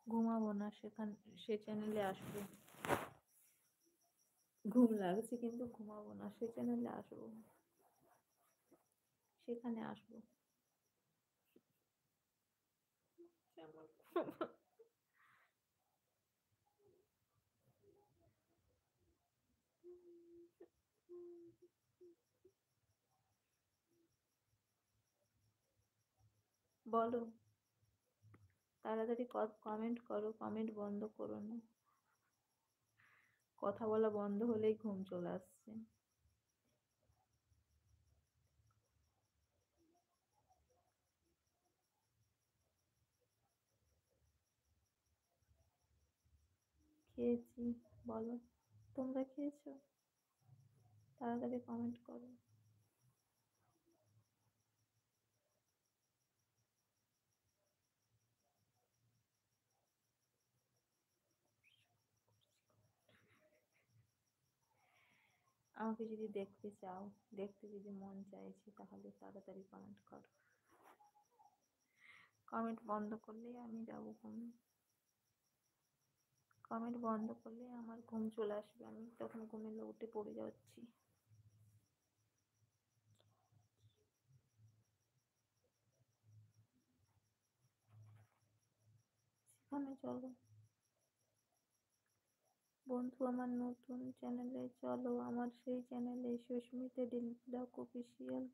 ঘুমাবো না, সে চ্যানেলে আসবো। ঘুম লাগছে কিন্তু ঘুমাবো না, সে চ্যানেলে আসবো, সেখানে আসবো। বলো, তাড়াতাড়ি কমেন্ট করো, কমেন্ট বন্ধ করো না, কথা বলা বন্ধ হলেই ঘুম চলে আসছে। খেয়েছি। বলো, তোমরা খেয়েছো? তাড়াতাড়ি কমেন্ট করো। আমাকে যদি দেখতে চাও, দেখতে যদি মন চাইছে, তাহলে তাড়াতাড়ি কমেন্ট করো। কমেন্ট বন্ধ করলেই আমি যাবো ঘুমে। কমেন্ট বন্ধ করলে আমার ঘুম চলে আসবে, আমি তখন ঘুমিয়ে উঠে পড়ে যাচ্ছি। সেখানে চলো বন্ধু, আমার নতুন চ্যানেলে চলো, আমার সেই চ্যানেলে সুস্মিতা ব্লগ অফিসিয়াল,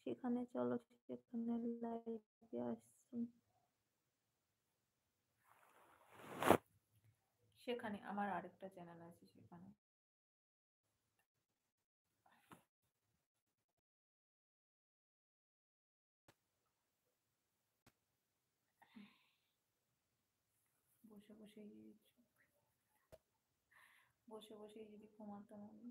সেখানে চলো, সেখানে লাইভে আসছি। সেখানে আমার আরেকটা চ্যানেল আছে, সেখানে বসে বসে বসে বসে যদি ঘুমাতাম আমি।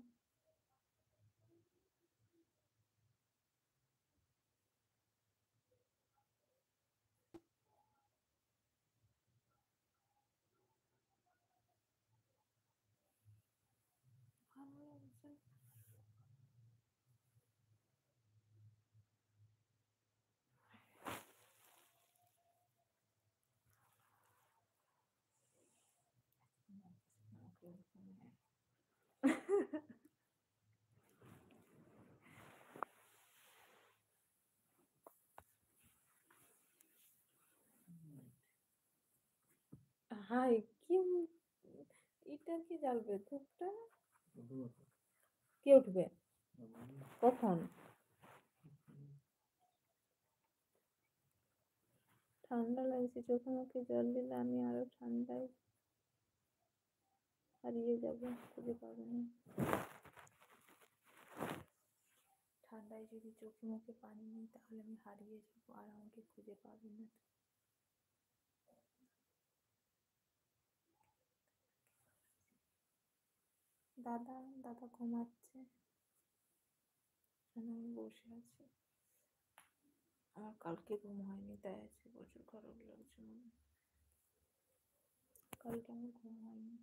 ভালো লাগছে। হাই, কি এটা কি জ্বালবে ধূপটা? কে উঠবে? কখন? ঠান্ডা লাগছে, চোখে মুখে জল দিলে আমি আরো ঠান্ডায় হারিয়ে যাব, খুঁজে পাবো না। ঠান্ডায় যদি চোখে মুখে পানি নিই তাহলে আমি হারিয়ে যাবো, আর আমাকে খুঁজে পাবে না। দাদা দাদা ঘুমাচ্ছে, আমি বসে আছি। আমার কালকে ঘুম হয়নি, তাই আছে প্রচুর খারাপ লাগছে মনে। কালকে আমার ঘুম হয়নি।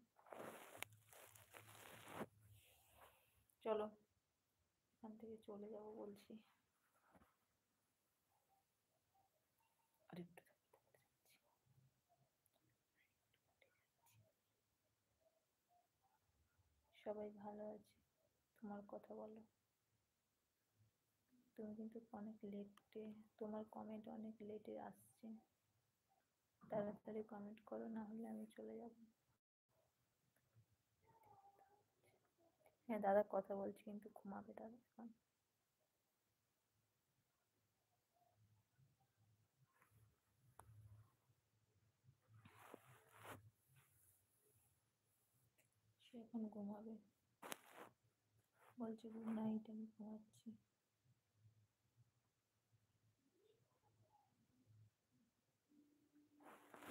চলো, এখান থেকে চলে যাবো বলছি। আরেকটু সবাই ভালো আছে? তোমার কথা বলো। তুমি কিন্তু অনেক লেটে, তোমার কমেন্ট অনেক লেটে আসছে, তাড়াতাড়ি কমেন্ট করো, না হলে আমি চলে যাব। হ্যাঁ, দাদা কথা বলছি কিন্তু ঘুমাবে দাদা এখন। সে এখন ঘুমাবে, বলছে গুড নাইট, আমি ঘুমাচ্ছি।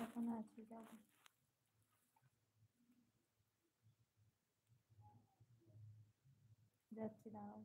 এখন আছি, যাবো, যাচ্ছি, দাঁড়াও।